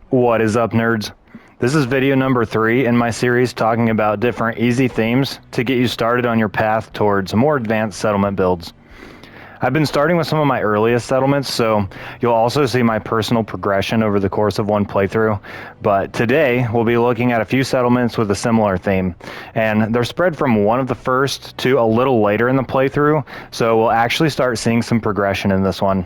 What is up, nerds? This is video number 3 in my series talking about different easy themes to get you started on your path towards more advanced settlement builds. I've been starting with some of my earliest settlements, so you'll also see my personal progression over the course of one playthrough. But today, we'll be looking at a few settlements with a similar theme, and they're spread from one of the first to a little later in the playthrough, so we'll actually start seeing some progression in this one.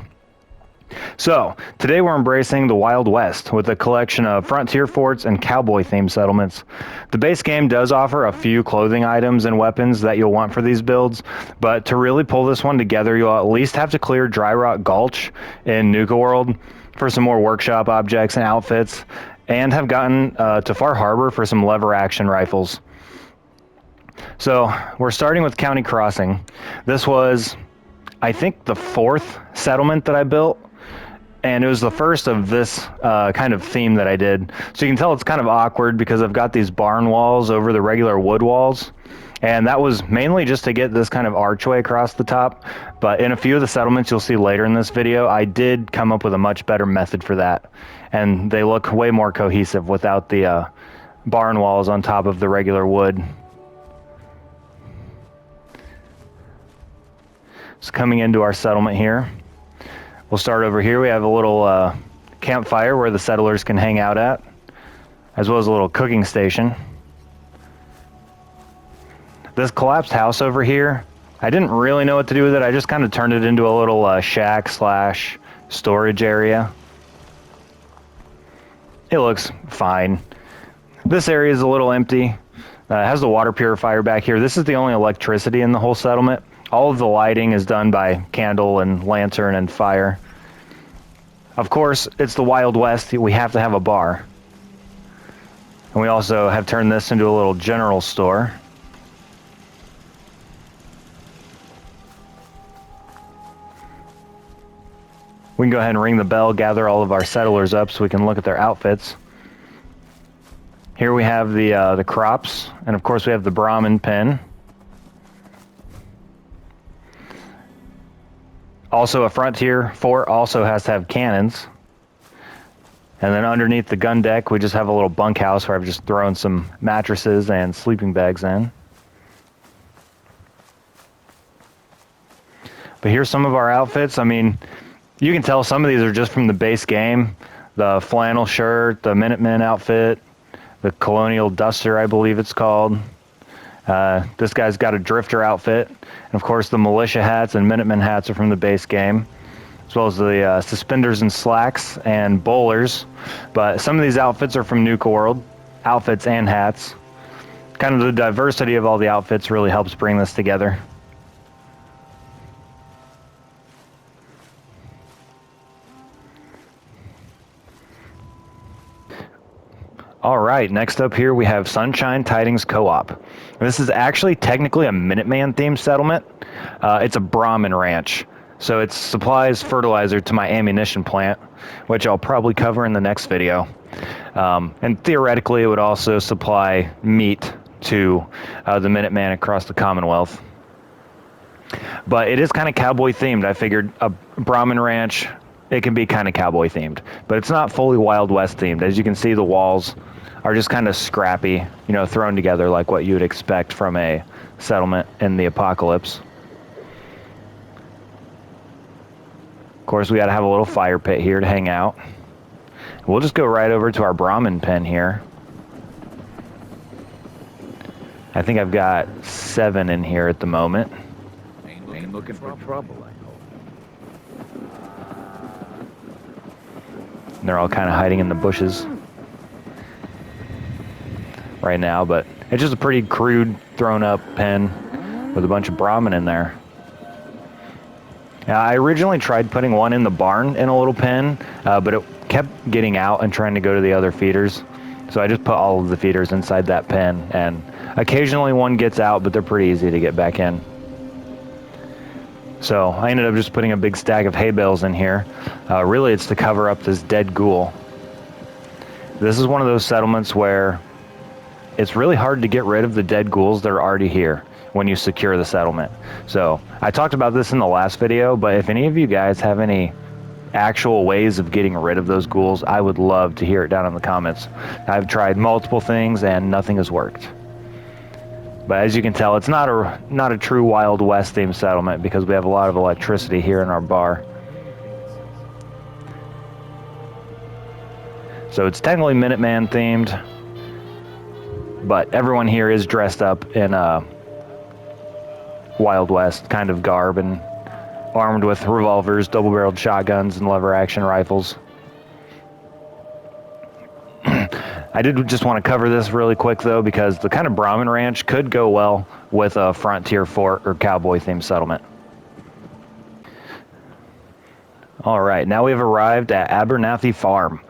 So, today we're embracing the Wild West with a collection of frontier forts and cowboy themed settlements. The base game does offer a few clothing items and weapons that you'll want for these builds, but to really pull this one together, you'll at least have to clear Dry Rock Gulch in Nuka World for some more workshop objects and outfits, and have gotten to Far Harbor for some lever action rifles. So, we're starting with County Crossing. This was, I think, the 4th settlement that I built. And it was the first of this kind of theme that I did. So you can tell it's kind of awkward because I've got these barn walls over the regular wood walls. And that was mainly just to get this kind of archway across the top. But in a few of the settlements you'll see later in this video, I did come up with a much better method for that. And they look way more cohesive without the barn walls on top of the regular wood. So coming into our settlement here, we'll start over here. We have a little campfire where the settlers can hang out at, as well as a little cooking station. This collapsed house over here, I didn't really know what to do with it. I just kind of turned it into a little shack slash storage area. It looks fine. This area is a little empty. It has the water purifier back here. This is the only electricity in the whole settlement. All of the lighting is done by candle and lantern and fire. Of course, it's the Wild West. We have to have a bar. And we also have turned this into a little general store. We can go ahead and ring the bell, gather all of our settlers up so we can look at their outfits. Here we have the crops, and of course we have the Brahmin pen. Also, a frontier fort also has to have cannons. And then underneath the gun deck, we just have a little bunkhouse where I've just thrown some mattresses and sleeping bags in. But here's some of our outfits. I mean, you can tell some of these are just from the base game. The flannel shirt, the Minutemen outfit, the Colonial Duster, I believe it's called. This guy's got a drifter outfit. And of course, the militia hats and Minutemen hats are from the base game, as well as the suspenders and slacks and bowlers. But some of these outfits are from Nuka World, outfits and hats. Kind of the diversity of all the outfits really helps bring this together. All right, next up here we have Sunshine Tidings Co-op. This is actually technically a Minuteman themed settlement. It's a Brahmin ranch, so it supplies fertilizer to my ammunition plant, which I'll probably cover in the next video. And theoretically it would also supply meat to the Minuteman across the Commonwealth. But it is kind of cowboy themed. I figured a Brahmin ranch, it can be kind of cowboy themed, but it's not fully Wild West themed. As you can see, the walls are just kind of scrappy, you know, thrown together like what you would expect from a settlement in the apocalypse. Of course, we got to have a little fire pit here to hang out. We'll just go right over to our Brahmin pen here. I think I've got 7 in here at the moment. Ain't looking for trouble, I hope. And they're all kind of hiding in the bushes right now, but it's just a pretty crude, thrown up pen with a bunch of Brahmin in there. I originally tried putting one in the barn in a little pen, but it kept getting out and trying to go to the other feeders. So I just put all of the feeders inside that pen, and occasionally one gets out, but they're pretty easy to get back in. So I ended up just putting a big stack of hay bales in here. Really, it's to cover up this dead ghoul. This is one of those settlements where it's really hard to get rid of the dead ghouls that are already here when you secure the settlement. So I talked about this in the last video, but if any of you guys have any actual ways of getting rid of those ghouls, I would love to hear it down in the comments. I've tried multiple things and nothing has worked. But as you can tell, it's not a true Wild West themed settlement because we have a lot of electricity here in our bar. So it's technically Minuteman themed, but everyone here is dressed up in Wild West kind of garb and armed with revolvers, double-barreled shotguns, and lever-action rifles. I did just want to cover this really quick, though, because the kind of Brahmin Ranch could go well with a frontier fort or cowboy-themed settlement. All right, now we have arrived at Abernathy Farm,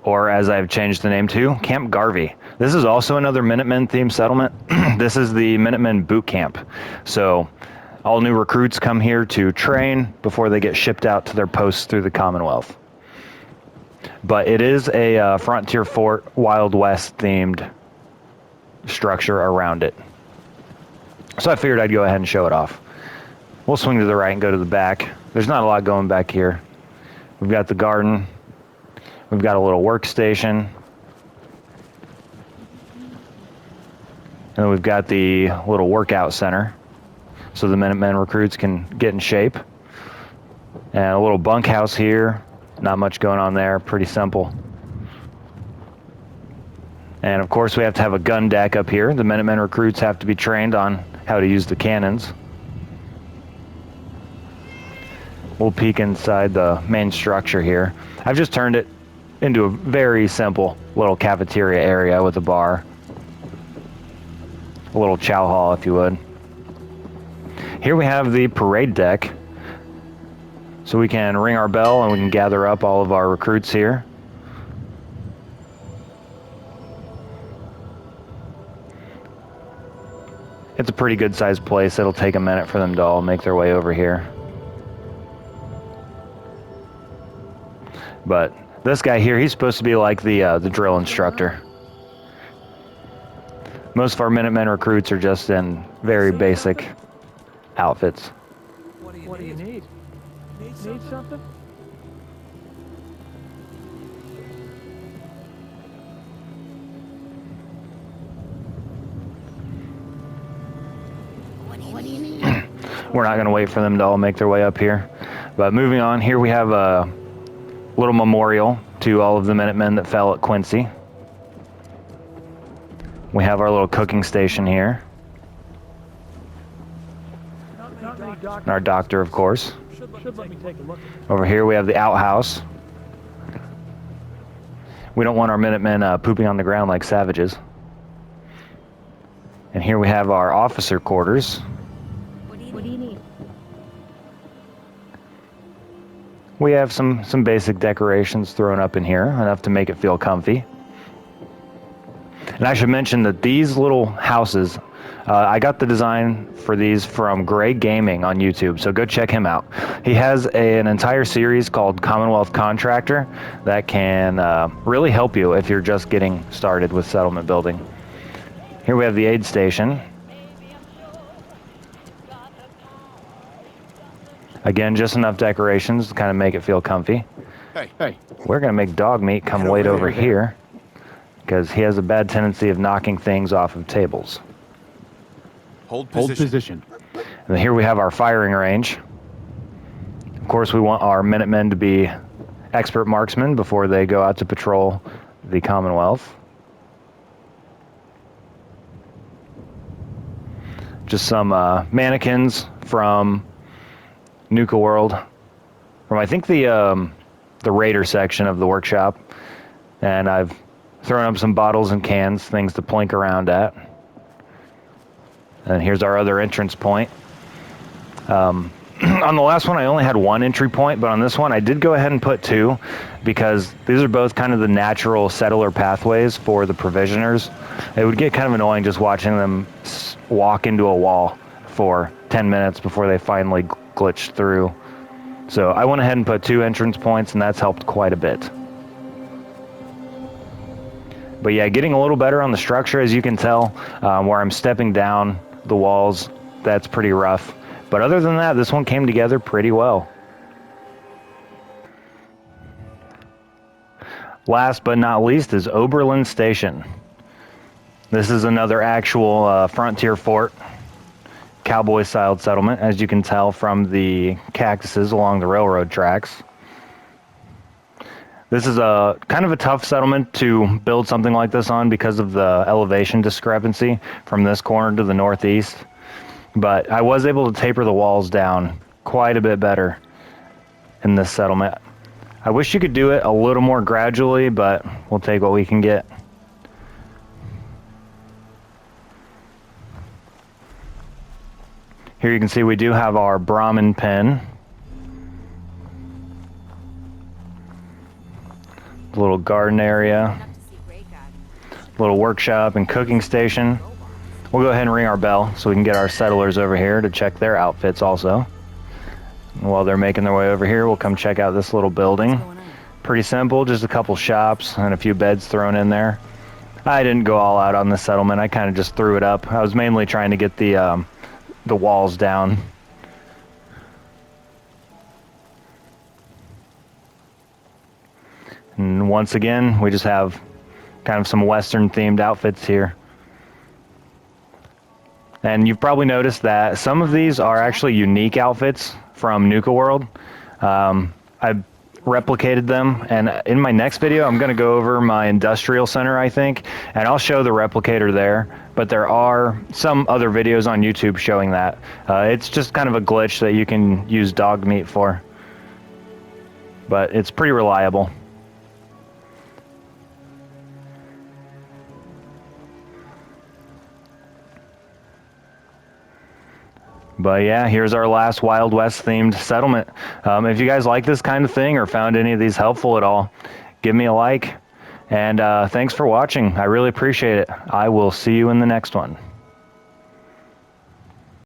or as I've changed the name to, Camp Garvey. This is also another Minutemen-themed settlement. This is the Minutemen Boot Camp. So all new recruits come here to train before they get shipped out to their posts through the Commonwealth. But it is a frontier fort, Wild West themed structure around it. So I figured I'd go ahead and show it off. We'll swing to the right and go to the back. There's not a lot going back here. We've got the garden. We've got a little workstation. And then we've got the little workout center so the Minutemen recruits can get in shape. And a little bunkhouse here. Not much going on there, pretty simple. And of course we have to have a gun deck up here. The Minutemen recruits have to be trained on how to use the cannons. We'll peek inside the main structure here. I've just turned it into a very simple little cafeteria area with a bar. A little chow hall, if you would. Here we have the parade deck. So we can ring our bell and we can gather up all of our recruits here. It's a pretty good sized place. It'll take a minute for them to all make their way over here. But this guy here, he's supposed to be like the drill instructor. Most of our Minutemen recruits are just in very basic outfits. What do you need? Need something? What do you need? We're not going to wait for them to all make their way up here. But moving on, here we have a little memorial to all of the Minutemen that fell at Quincy. We have our little cooking station here. And our doctor, of course. Should let me take a look. Over here we have the outhouse. We don't want our Minutemen pooping on the ground like savages. And here we have our officer quarters. What do you need? We have some basic decorations thrown up in here, enough to make it feel comfy. And I should mention that these little houses, I got the design for these from Greg Gaming on YouTube, so go check him out. He has an entire series called Commonwealth Contractor that can really help you if you're just getting started with settlement building. Here we have the aid station. Again, just enough decorations to kind of make it feel comfy. Hey. We're going to make dog meat come wait over here because he has a bad tendency of knocking things off of tables. Hold position. And then here we have our firing range. Of course, we want our Minutemen to be expert marksmen before they go out to patrol the Commonwealth. Just some mannequins from Nuka World, from I think the Raider section of the workshop, and I've thrown up some bottles and cans, things to plink around at. And here's our other entrance point. On the last one, I only had one entry point, but on this one, I did go ahead and put two because these are both kind of the natural settler pathways for the provisioners. It would get kind of annoying just watching them walk into a wall for 10 minutes before they finally glitch through. So I went ahead and put two entrance points, and that's helped quite a bit. But yeah, getting a little better on the structure, as you can tell, where I'm stepping down the walls, that's pretty rough. But other than that, this one came together pretty well. Last but not least is Oberlin Station. This is another actual frontier fort, cowboy-styled settlement, as you can tell from the cactuses along the railroad tracks. This is a kind of a tough settlement to build something like this on because of the elevation discrepancy from this corner to the northeast. But I was able to taper the walls down quite a bit better in this settlement. I wish you could do it a little more gradually, but we'll take what we can get. Here you can see we do have our Brahmin pen. Little garden area. Little workshop and cooking station. We'll go ahead and ring our bell so we can get our settlers over here to check their outfits also. And while they're making their way over here, we'll come check out this little building. Pretty simple, just a couple shops and a few beds thrown in there. I didn't go all out on this settlement. I kind of just threw it up. I was mainly trying to get the walls down. And once again, we just have kind of some Western themed outfits here. And you've probably noticed that some of these are actually unique outfits from Nuka World. I've replicated them, and in my next video I'm going to go over my industrial center, I think, and I'll show the replicator there. But there are some other videos on YouTube showing that. It's just kind of a glitch that you can use dog meat for, but it's pretty reliable. But yeah, here's our last Wild West themed settlement. If you guys like this kind of thing or found any of these helpful at all, give me a like. And thanks for watching. I really appreciate it. I will see you in the next one.